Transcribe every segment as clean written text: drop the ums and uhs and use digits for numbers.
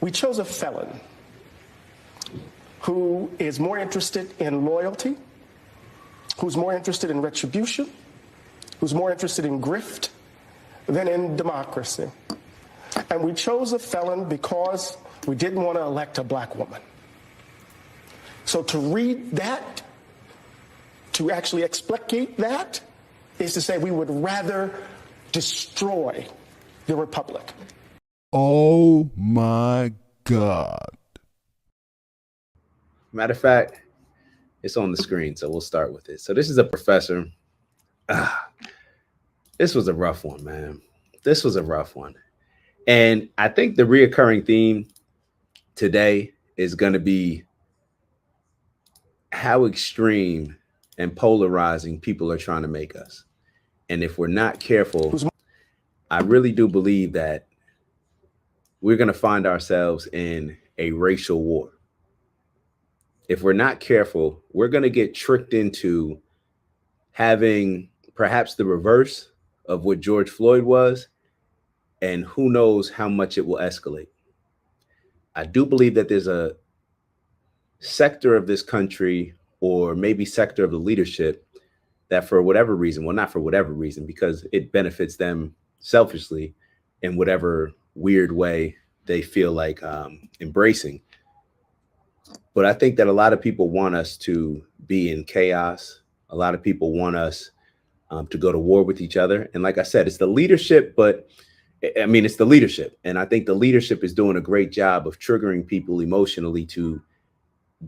We chose a felon who is more interested in loyalty, who's more interested in retribution, who's more interested in grift than in democracy. And we chose a felon because we didn't want to elect a black woman. So to read that, to actually explicate that, is to say we would rather destroy the republic. Oh my God. Matter of fact, it's on the screen, so we'll start with it. So this is a professor. This was a rough one, man. This was a rough one. And I think the reoccurring theme today is going to be how extreme and polarizing people are trying to make us. And if we're not careful, I really do believe that we're going to find ourselves in a racial war. If we're not careful, we're going to get tricked into having perhaps the reverse of what George Floyd was, and who knows how much it will escalate. I do believe that there's a sector of this country, or maybe sector of the leadership, that for whatever reason, well, not for whatever reason, because it benefits them selfishly in whatever weird way they feel like embracing. But I think that a lot of people want us to be in chaos. A lot of people want us to go to war with each other. And like I said, it's the leadership, but I mean, it's the leadership. And I think the leadership is doing a great job of triggering people emotionally to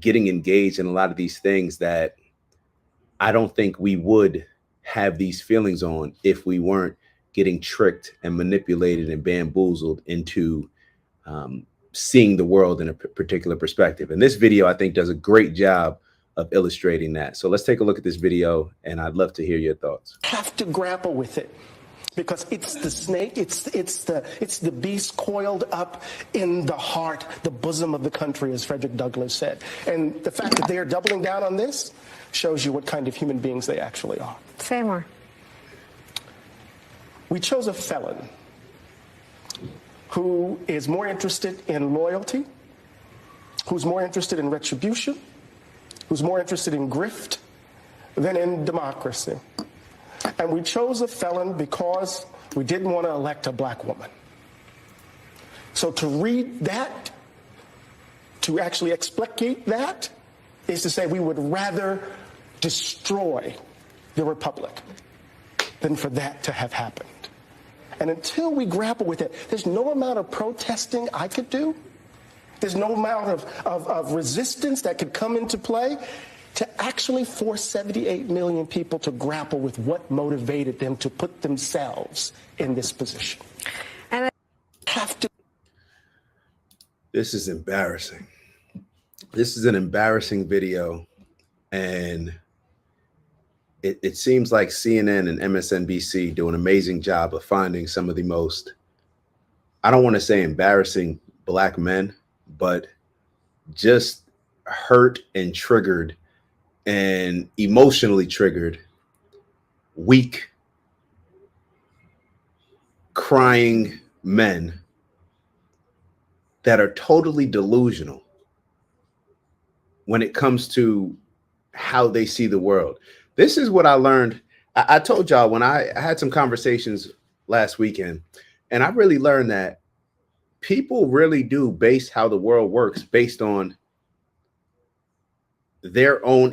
getting engaged in a lot of these things that I don't think we would have these feelings on if we weren't getting tricked and manipulated and bamboozled into seeing the world in a particular perspective. And this video, I think, does a great job of illustrating that. So let's take a look at this video, and I'd love to hear your thoughts. Have to grapple with it because it's the snake, it's the beast coiled up in the heart, the bosom of the country, as Frederick Douglass said. And the fact that they are doubling down on this shows you what kind of human beings they actually are. Say more. We chose a felon who is more interested in loyalty, who's more interested in retribution, who's more interested in grift than in democracy. And we chose a felon because we didn't want to elect a black woman. So to read that, to actually explicate that, is to say we would rather destroy the republic than for that to have happened. And until we grapple with it, there's no amount of protesting I could do. There's no amount of resistance that could come into play to actually force 78 million people to grapple with what motivated them to put themselves in this position. And I have to. This is embarrassing. This is an embarrassing video. And it seems like CNN and MSNBC do an amazing job of finding some of the most, I don't want to say embarrassing black men, but just hurt and triggered and emotionally triggered, weak, crying men that are totally delusional when it comes to how they see the world. This is what I learned. I told y'all when I had some conversations last weekend, and I really learned that people really do base how the world works based on their own.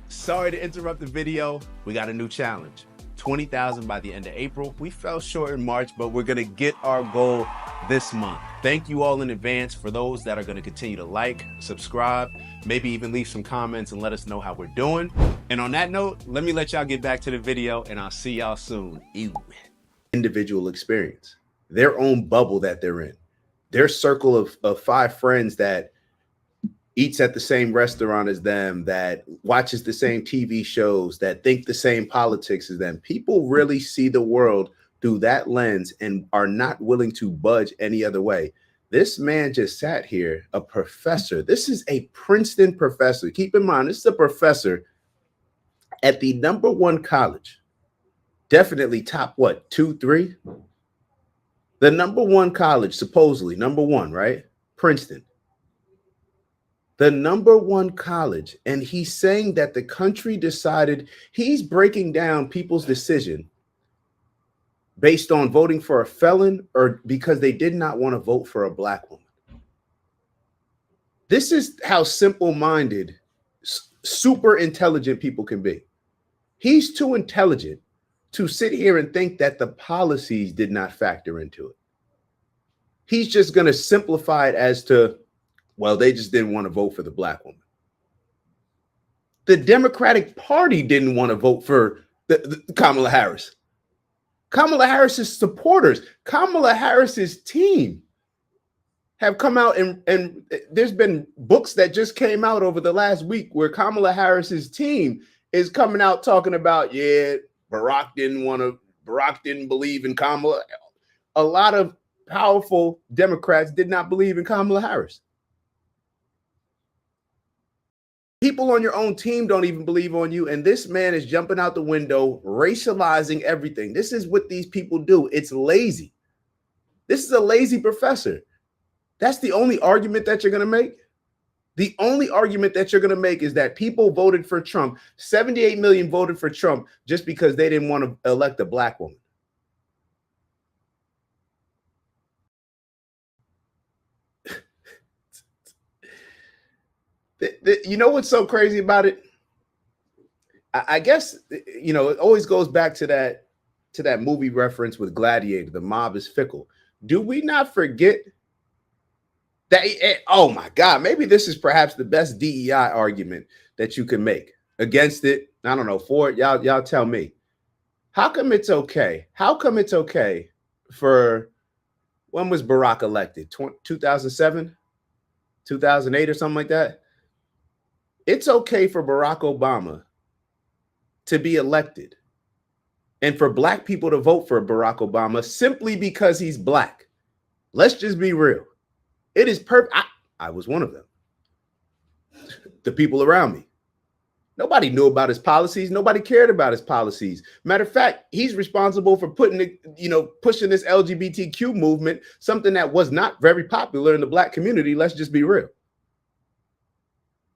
Sorry to interrupt the video. We got a new challenge. 20,000 by the end of April. We fell short in March, but we're gonna get our goal this month. Thank you all in advance for those that are gonna continue to like, subscribe, maybe even leave some comments and let us know how we're doing. And on that note, let me let y'all get back to the video and I'll see y'all soon. Individual experience, their own bubble that they're in, their circle of 5 friends that eats at the same restaurant as them, that watches the same TV shows, that think the same politics as them. People really see the world through that lens and are not willing to budge any other way. This man just sat here, a professor. This is a Princeton professor. Keep in mind, this is a professor at the #1 college. Definitely top, what, 2, 3? The #1 college, supposedly #1, right? Princeton, the #1 college, and he's saying that the country decided, he's breaking down people's decision based on voting for a felon or because they did not want to vote for a black woman. This is how simple-minded, super intelligent people can be. He's too intelligent to sit here and think that the policies did not factor into it. He's just going to simplify it as to, well, they just didn't want to vote for the black woman. The Democratic Party didn't want to vote for the Kamala Harris. Kamala Harris's supporters, Kamala Harris's team have come out and there's been books that just came out over the last week where Kamala Harris's team is coming out talking about, yeah, Barack didn't believe in Kamala. A lot of powerful Democrats did not believe in Kamala Harris. People on your own team don't even believe on you. And this man is jumping out the window, racializing everything. This is what these people do. It's lazy. This is a lazy professor. That's the only argument that you're going to make. The only argument that you're going to make is that people voted for Trump. 78 million voted for Trump just because they didn't want to elect a black woman. You know what's so crazy about it? I guess, you know, it always goes back to that movie reference with Gladiator, the mob is fickle. Do we not forget that, oh my God, maybe this is perhaps the best DEI argument that you can make against it. I don't know, for it, y'all tell me. How come it's okay? How come it's okay for, when was Barack elected? 2007, 2008 or something like that? It's okay for Barack Obama to be elected and for black people to vote for Barack Obama simply because he's black. Let's just be real. It is perfect. I was one of them. The people around me. Nobody knew about his policies. Nobody cared about his policies. Matter of fact, he's responsible for pushing this LGBTQ movement, something that was not very popular in the black community. Let's just be real.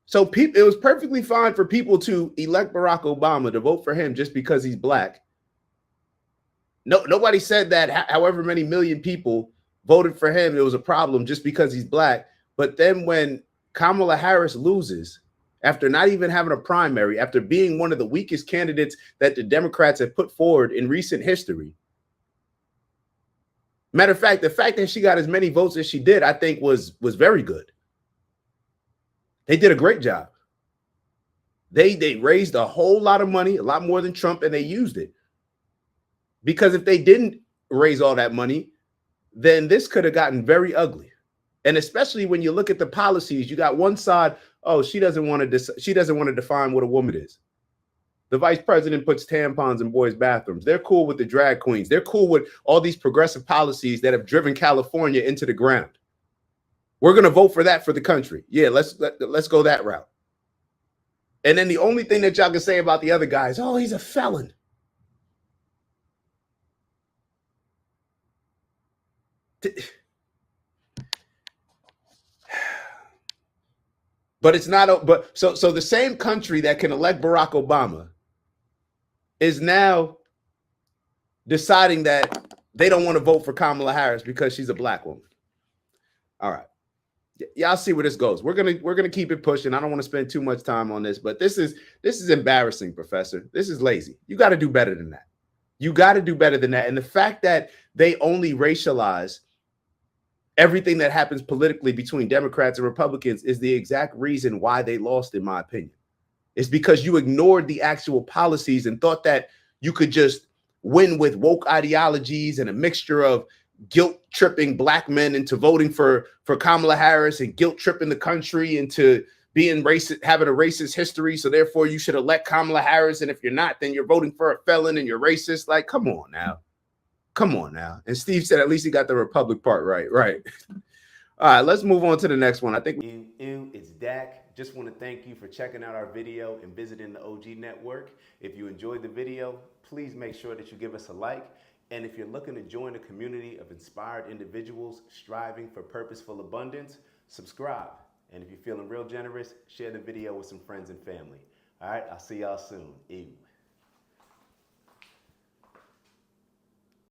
So it was perfectly fine for people to elect Barack Obama, to vote for him just because he's black. Nobody said that however many million people voted for him, it was a problem just because he's black. But then when Kamala Harris loses, after not even having a primary, after being one of the weakest candidates that the Democrats have put forward in recent history. Matter of fact, the fact that she got as many votes as she did, I think was very good. They did a great job. They raised a whole lot of money, a lot more than Trump, and they used it. Because if they didn't raise all that money, then this could have gotten very ugly. And especially when you look at the policies, you got one side, oh, she doesn't want to define what a woman is. The vice president puts tampons in boys' bathrooms. They're cool with the drag queens. They're cool with all these progressive policies that have driven California into the ground. We're going to vote for that for the country. Yeah, let's go that route. And then the only thing that y'all can say about the other guy is, oh, he's a felon. But it's not. But so the same country that can elect Barack Obama is now deciding that they don't want to vote for Kamala Harris because she's a black woman. All right. Y'all see where this goes. We're gonna keep it pushing. I don't want to spend too much time on this, but this is embarrassing, Professor. This is lazy. You got to do better than that. You got to do better than that. And the fact that they only racialize everything that happens politically between Democrats and Republicans is the exact reason why they lost, in my opinion. It's because you ignored the actual policies and thought that you could just win with woke ideologies and a mixture of guilt-tripping black men into voting for Kamala Harris and guilt-tripping the country into being racist, having a racist history. So therefore you should elect Kamala Harris. And if you're not, then you're voting for a felon and you're racist. Like, come on now. Come on now. And Steve said at least he got the Republic part right. Right. All right, let's move on to the next one. I think it's Dak. Just want to thank you for checking out our video and visiting the OG Network. If you enjoyed the video, please make sure that you give us a like And if you're looking to join a community of inspired individuals striving for purposeful abundance, subscribe. And if you're feeling real generous, share the video with some friends and family. All right, I'll see y'all soon. Ew.